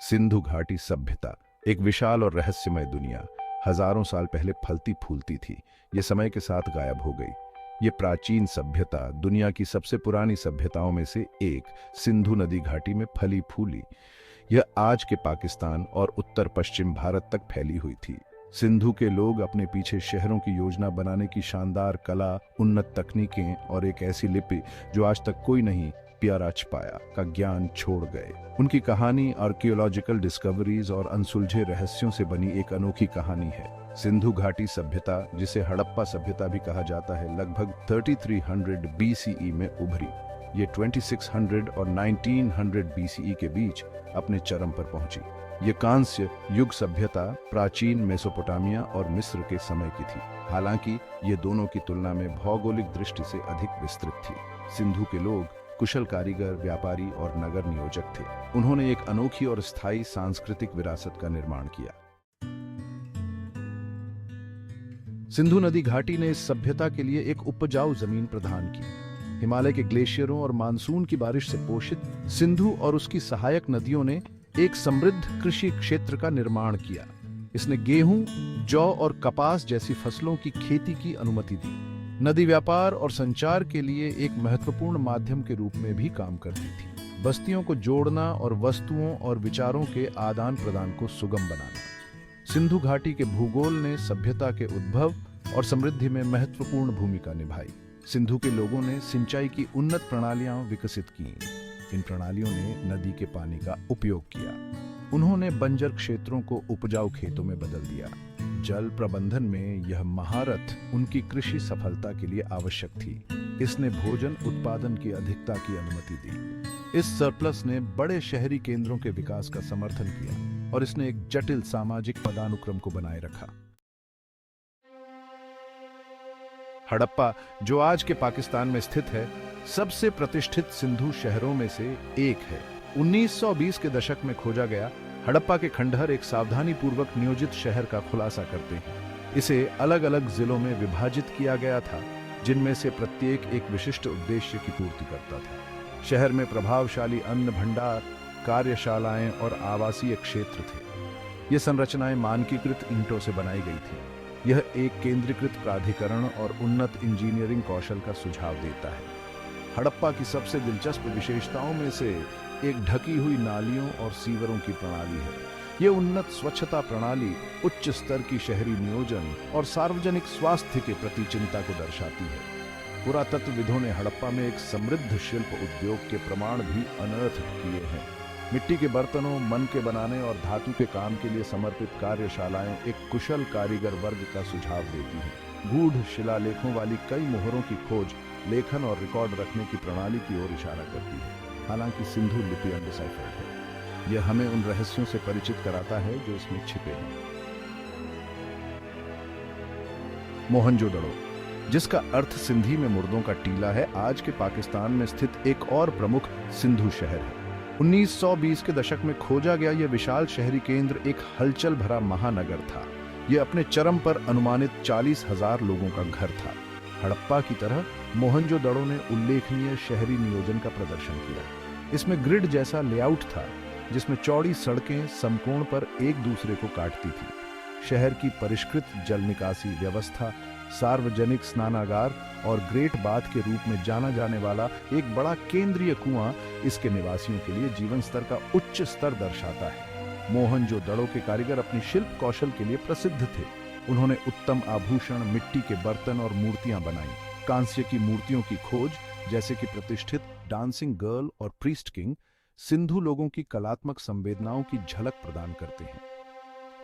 सिंधु घाटी सभ्यता एक विशाल और रहस्यमय दुनिया हजारों साल पहले फलती फूलती थी। ये समय के साथ गायब हो गई। ये प्राचीन सभ्यता दुनिया की सबसे पुरानी सभ्यताओं में से एक सिंधु नदी घाटी में फली फूली। यह आज के पाकिस्तान और उत्तर पश्चिम भारत तक फैली हुई थी। सिंधु के लोग अपने पीछे शहरों की योजना बनाने की शानदार कला, उन्नत तकनीकें और एक ऐसी लिपि जो आज तक कोई नहीं प्यारा पाया का ज्ञान छोड़ गए। उनकी कहानी आर्कियोलॉजिकल डिस्कवरीज और अनसुलझे रहस्यों से बनी एक अनोखी कहानी है। सिंधु घाटी सभ्यता, जिसे हड़प्पा सभ्यता भी कहा जाता है, लगभग 3300 BCE में उभरी। ये 2600 और 1900 BCE के बीच अपने चरम पर पहुंची। ये कांस्य युग सभ्यता प्राचीन मेसोपोटामिया और मिस्र के समय की थी। हालांकि ये दोनों की तुलना में भौगोलिक दृष्टि से अधिक विस्तृत थी। सिंधु के लोग कुशल कारीगर, व्यापारी और नगर नियोजक थे। उन्होंने एक अनोखी और स्थायी सांस्कृतिक विरासत का निर्माण किया। सिंधु नदी घाटी ने इस सभ्यता के लिए एक उपजाऊ जमीन प्रदान की। हिमालय के ग्लेशियरों और मानसून की बारिश से पोषित सिंधु और उसकी सहायक नदियों ने एक समृद्ध कृषि क्षेत्र का निर्माण किया। इसने गेहूं, जौ और कपास जैसी फसलों की खेती की अनुमति दी। नदी व्यापार और संचार के लिए एक महत्वपूर्ण माध्यम के रूप में भी काम करती थी। बस्तियों को जोड़ना और वस्तुओं और विचारों के आदान प्रदान को सुगम बनाना। सिंधु घाटी के भूगोल ने सभ्यता के उद्भव और समृद्धि में महत्वपूर्ण भूमिका निभाई। सिंधु के लोगों ने सिंचाई की उन्नत प्रणालियां विकसित की। इन प्रणालियों ने नदी के पानी का उपयोग किया। उन्होंने बंजर क्षेत्रों को उपजाऊ खेतों में बदल दिया। जल प्रबंधन में यह महारत उनकी कृषि सफलता के लिए आवश्यक थी। इसने भोजन उत्पादन की अधिकता की अनुमति दी। इस सरप्लस ने बड़े शहरी केंद्रों के विकास का समर्थन किया और इसने एक जटिल सामाजिक पदानुक्रम को बनाए रखा। हड़प्पा, जो आज के पाकिस्तान में स्थित है, सबसे प्रतिष्ठित सिंधु शहरों में से एक है। 1920 के दशक में खोजा गया हड़प्पा के खंडहर एक सावधानी पूर्वक नियोजित शहर का खुलासा करते हैं। इसे अलग अलग जिलों में विभाजित किया गया था, जिनमें से प्रत्येक एक विशिष्ट उद्देश्य की पूर्ति करता था। शहर में प्रभावशाली अन्न भंडार, कार्यशालाएं और आवासीय क्षेत्र थे। ये संरचनाएं मानकीकृत ईंटों से बनाई गई थी। यह एक केंद्रीकृत प्राधिकरण और उन्नत इंजीनियरिंग कौशल का सुझाव देता है। हड़प्पा की सबसे दिलचस्प विशेषताओं में से एक ढकी हुई नालियों और सीवरों की प्रणाली है। यह उन्नत स्वच्छता प्रणाली, उच्च स्तर की शहरी नियोजन और सार्वजनिक स्वास्थ्य के प्रति चिंता को दर्शाती है। पुरातत्वविदों ने हड़प्पा में एक समृद्ध शिल्प उद्योग के प्रमाण भी उनर्थ किए हैं। मिट्टी के बर्तनों, मन के बनाने और धातु के काम के लिए समर्पित कार्यशालाएं एक कुशल कारीगर वर्ग का सुझाव देती हैं। गूढ़ शिलालेखों वाली कई मोहरों की खोज लेखन और रिकॉर्ड रखने की प्रणाली की ओर इशारा करती है। हालांकि सिंधु लिपि अनडिसाइफर्ड है। यह हमें उन रहस्यों से परिचित कराता है जो इसमें छिपे हैं। मोहनजोदड़ो, जिसका अर्थ सिंधी में मुर्दों का टीला है, आज के पाकिस्तान में स्थित एक और प्रमुख सिंधु शहर है। 1920 के दशक में खोजा गया यह विशाल शहरी केंद्र एक हलचल भरा महानगर था। यह अपने चरम पर अनुमानित 40,000 लोगों का घर था। हड़प्पा की तरह मोहनजोदड़ो ने उल्लेखनीय शहरी नियोजन का प्रदर्शन किया। इसमें ग्रिड जैसा लेआउट था, जिसमें चौड़ी सड़कें समकोण पर एक दूसरे को काटती थी। शहर की परिष्कृत जल निकासी व्यवस्था, सार्वजनिक स्नानागार और ग्रेट बाथ के रूप में जाना जाने वाला एक बड़ा केंद्रीय कुआं इसके निवासियों के लिए जीवन स्तर का उच्च स्तर दर्शाता है। मोहनजोदड़ो के कारीगर अपनी शिल्प कौशल के लिए प्रसिद्ध थे। उन्होंने उत्तम आभूषण, मिट्टी के बर्तन और मूर्तियां बनाई। कांस्य की मूर्तियों की खोज, जैसे कि प्रतिष्ठित डांसिंग गर्ल और प्रीस्ट किंग, सिंधु लोगों की कलात्मक संवेदनाओं की झलक प्रदान करते हैं।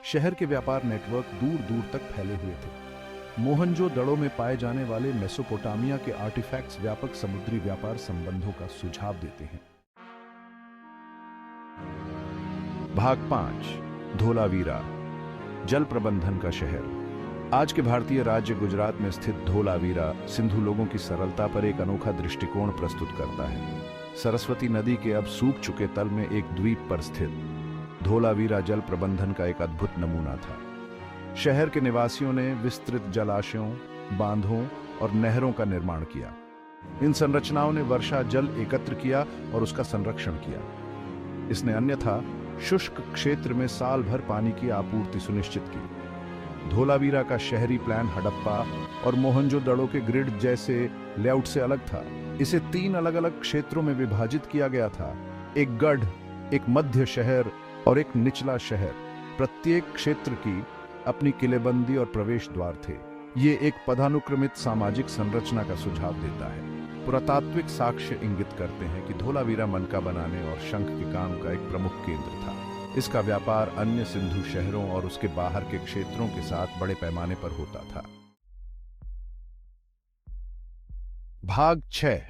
शहर के व्यापार नेटवर्क दूर दूर तक फैले हुए थे। मोहनजोदड़ो में पाए जाने वाले मेसोपोटामिया के आर्टिफैक्ट्स व्यापक समुद्री व्यापार संबंधों का सुझाव देते हैं। भाग 5, धोलावीरा, जल प्रबंधन का शहर। आज के भारतीय राज्य गुजरात में स्थित धोलावीरा सिंधु लोगों की सरलता पर एक अनोखा दृष्टिकोण प्रस्तुत करता है। सरस्वती नदी के अब सूख चुके तल में एक द्वीप पर स्थित धोलावीरा जल प्रबंधन का एक अद्भुत नमूना था। शहर के निवासियों ने विस्तृत जलाशयों, बांधों और नहरों का निर्माण किया। इन संरचनाओं ने वर्षा जल एकत्र किया और उसका संरक्षण किया। इसने अन्यथा शुष्क क्षेत्र में साल भर पानी की आपूर्ति सुनिश्चित की। धोलावीरा का शहरी प्लान हड़प्पा और मोहनजोदड़ो के ग्रिड जैसे लेआउट से अलग था। इसे 3 अलग-अलग क्षेत्रों में विभाजित किया गया था, एक गढ़, एक मध्य शहर और एक निचला शहर। प्रत्येक क्षेत्र की अपनी किलेबंदी और प्रवेश द्वार थे। ये एक पदानुक्रमित सामाजिक संरचना का सुझाव देता है। पुरातात्विक साक्ष्य इंगित करते हैं कि धोलावीरा मनका बनाने और शंख के काम का एक प्रमुख केंद्र था। इसका व्यापार अन्य सिंधु शहरों और उसके बाहर के क्षेत्रों के साथ बड़े पैमाने पर होता था। भाग 6,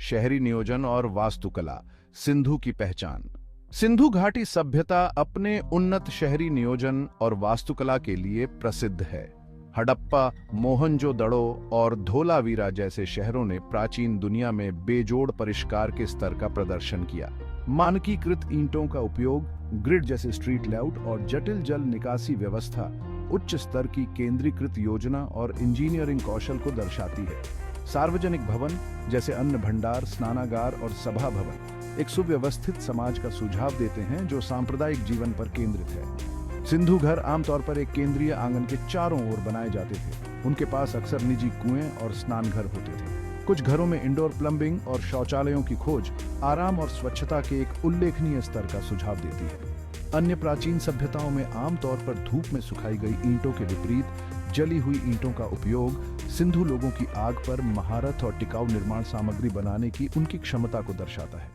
शहरी नियोजन और वास्तुकला, सिंधु की पहचान। सिंधु घाटी सभ्यता अपने उन्नत शहरी नियोजन और वास्तुकला के लिए प्रसिद्ध है। हड़प्पा, मोहनजोदड़ो और धोलावीरा जैसे शहरों ने प्राचीन दुनिया में बेजोड़ परिष्कार के स्तर का प्रदर्शन किया। मानकीकृत ईंटों का उपयोग, ग्रिड जैसे स्ट्रीट लेआउट और जटिल जल निकासी व्यवस्था उच्च स्तर की केंद्रीकृत योजना और इंजीनियरिंग कौशल को दर्शाती है। सार्वजनिक भवन जैसे अन्न भंडार, स्नानागार और सभा भवन एक सुव्यवस्थित समाज का सुझाव देते हैं जो सांप्रदायिक जीवन पर केंद्रित है। सिंधु घर आमतौर पर एक केंद्रीय आंगन के चारों ओर बनाए जाते थे। उनके पास अक्सर निजी कुएं और स्नान घर होते थे। कुछ घरों में इंडोर प्लम्बिंग और शौचालयों की खोज आराम और स्वच्छता के एक उल्लेखनीय स्तर का सुझाव देती है। अन्य प्राचीन सभ्यताओं में आमतौर पर धूप में सुखाई गई ईंटों के विपरीत जली हुई ईंटों का उपयोग सिंधु लोगों की आग पर महारत और टिकाऊ निर्माण सामग्री बनाने की उनकी क्षमता को दर्शाता है।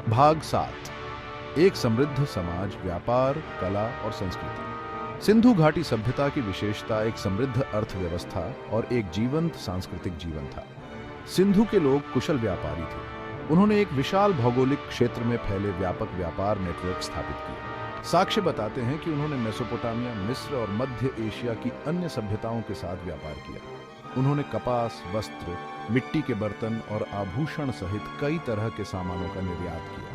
भाग 7, एक समृद्ध समाज, व्यापार, कला और संस्कृति। सिंधु घाटी सभ्यता की विशेषता एक समृद्ध अर्थव्यवस्था और एक जीवंत सांस्कृतिक जीवन था। सिंधु के लोग कुशल व्यापारी थे। उन्होंने एक विशाल भौगोलिक क्षेत्र में फैले व्यापक व्यापार नेटवर्क स्थापित किए। साक्ष्य बताते हैं कि उन्होंने मेसोपोटामिया, मिस्र और मध्य एशिया की अन्य सभ्यताओं के साथ व्यापार किया। उन्होंने कपास, वस्त्र, मिट्टी के बर्तन और आभूषण सहित कई तरह के सामानों का निर्यात किया।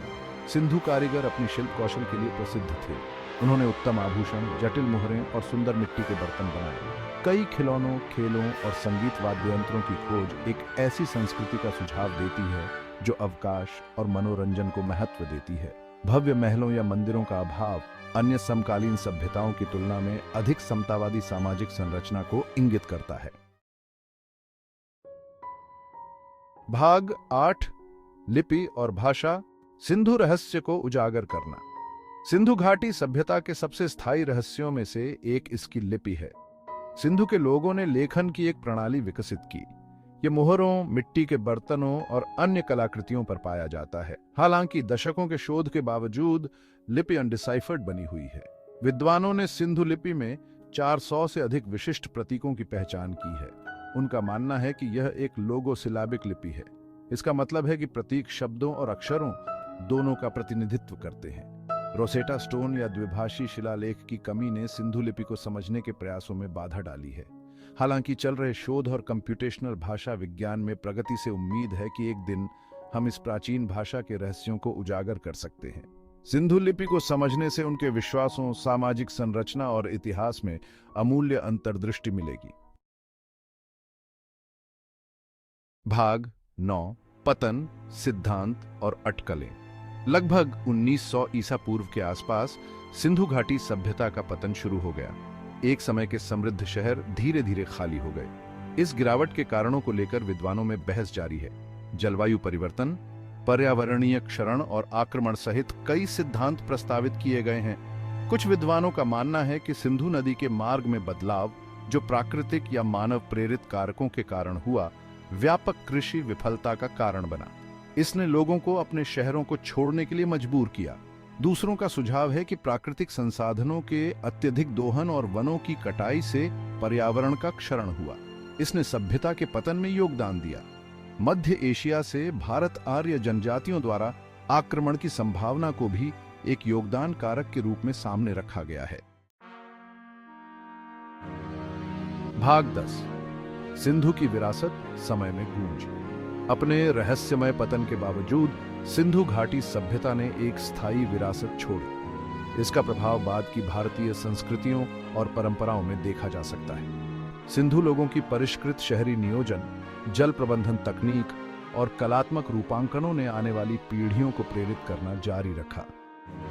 सिंधु कारीगर अपनी शिल्प कौशल के लिए प्रसिद्ध थे। उन्होंने उत्तम आभूषण, जटिल मोहरें और सुंदर मिट्टी के बर्तन बनाए। कई खिलौनों, खेलों और संगीत वाद्य यंत्रों की खोज एक ऐसी संस्कृति का सुझाव देती है जो अवकाश और मनोरंजन को महत्व देती है। भव्य महलों या मंदिरों का अभाव अन्य समकालीन सभ्यताओं की तुलना में अधिक समतावादी सामाजिक संरचना को इंगित करता है। भाग 8, लिपि और भाषा, सिंधु रहस्य को उजागर करना। सिंधु घाटी सभ्यता के सबसे स्थायी रहस्यों में से एक इसकी लिपि है। सिंधु के लोगों ने लेखन की एक प्रणाली विकसित की। ये मोहरों, मिट्टी के बर्तनों और अन्य कलाकृतियों पर पाया जाता है। हालांकि दशकों के शोध के बावजूद लिपि अनडिसाइफर्ड बनी हुई है। विद्वानों ने सिंधु लिपि में 400 से अधिक विशिष्ट प्रतीकों की पहचान की है। उनका मानना है कि यह एक लोगोसिलाबिक लिपि है। इसका मतलब है कि प्रतीक शब्दों और अक्षरों दोनों का प्रतिनिधित्व करते हैं। रोसेटा स्टोन या द्विभाषी शिलालेख की कमी ने सिंधु लिपि को समझने के प्रयासों में बाधा डाली है। हालांकि चल रहे शोध और कंप्यूटेशनल भाषा विज्ञान में प्रगति से उम्मीद है कि एक दिन हम इस प्राचीन भाषा के रहस्यों को उजागर कर सकते हैं। सिंधु लिपि को समझने से उनके विश्वासों, सामाजिक संरचना और इतिहास में अमूल्य अंतर्दृष्टि मिलेगी। भाग 9, पतन, सिद्धांत और अटकलें। लगभग 1900 ईसा पूर्व के आसपास सिंधु घाटी सभ्यता का पतन शुरू हो गया। एक समय के समृद्ध शहर धीरे धीरे खाली हो गए। इस गिरावट के कारणों को लेकर विद्वानों में बहस जारी है। जलवायु परिवर्तन, पर्यावरणीय क्षरण और आक्रमण सहित कई सिद्धांत प्रस्तावित किए गए हैं। कुछ विद्वानों का मानना है कि सिंधु नदी के मार्ग में बदलाव, जो प्राकृतिक या मानव प्रेरित कारकों के कारण हुआ, व्यापक कृषि विफलता का कारण बना। इसने लोगों को अपने शहरों को छोड़ने के लिए मजबूर किया। दूसरों का सुझाव है कि प्राकृतिक संसाधनों के अत्यधिक दोहन और वनों की कटाई से पर्यावरण का क्षरण हुआ। इसने सभ्यता के पतन में योगदान दिया। मध्य एशिया से भारत आर्य जनजातियों द्वारा आक्रमण की संभावना को भी एक योगदान कारक के रूप में सामने रखा गया है। भाग 10, सिंधु की विरासत, समय में गूंज। अपने रहस्यमय पतन के बावजूद सिंधु घाटी सभ्यता ने एक स्थायी विरासत छोड़ी। इसका प्रभाव बाद की भारतीय संस्कृतियों और परंपराओं में देखा जा सकता है। सिंधु लोगों की परिष्कृत शहरी नियोजन, जल प्रबंधन तकनीक और कलात्मक रूपांकनों ने आने वाली पीढ़ियों को प्रेरित करना जारी रखा।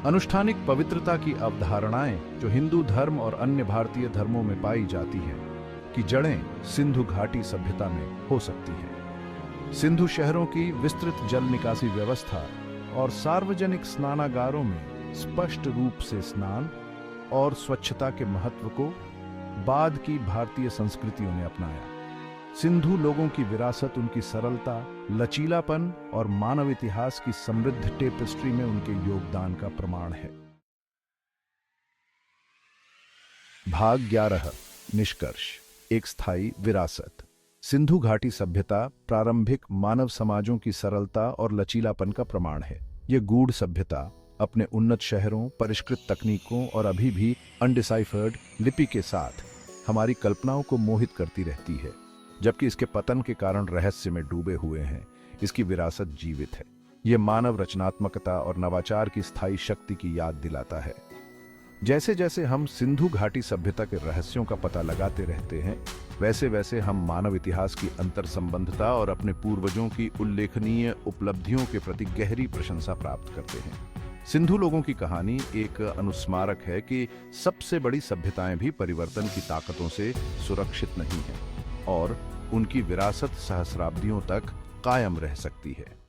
अनुष्ठानिक पवित्रता की अवधारणाएं जो हिंदू धर्म और अन्य भारतीय धर्मों में पाई जाती हैं की जड़ें सिंधु घाटी सभ्यता में हो सकती हैं। सिंधु शहरों की विस्तृत जल निकासी व्यवस्था और सार्वजनिक स्नानागारों में स्पष्ट रूप से स्नान और स्वच्छता के महत्व को बाद की भारतीय संस्कृतियों ने अपनाया। सिंधु लोगों की विरासत उनकी सरलता, लचीलापन और मानव इतिहास की समृद्ध टेपेस्ट्री में उनके योगदान का प्रमाण है। भाग 11 निष्कर्ष। एक स्थायी विरासत। सिंधु घाटी सभ्यता प्रारंभिक मानव समाजों की सरलता और लचीलापन का प्रमाण है। यह गूढ़ सभ्यता अपने उन्नत शहरों, परिष्कृत तकनीकों और अभी भी अनडिसाइफर्ड लिपि के साथ हमारी कल्पनाओं को मोहित करती रहती है, जबकि इसके पतन के कारण रहस्य में डूबे हुए हैं। इसकी विरासत जीवित है। यह मानव रचनात्मकता और नवाचार की स्थायी शक्ति की याद दिलाता है। जैसे जैसे हम सिंधु घाटी सभ्यता के रहस्यों का पता लगाते रहते हैं, वैसे वैसे हम मानव इतिहास की अंतर संबंधता और अपने पूर्वजों की उल्लेखनीय उपलब्धियों के प्रति गहरी प्रशंसा प्राप्त करते हैं। सिंधु लोगों की कहानी एक अनुस्मारक है कि सबसे बड़ी सभ्यताएं भी परिवर्तन की ताकतों से सुरक्षित नहीं हैं और उनकी विरासत सहस्राब्दियों तक कायम रह सकती है।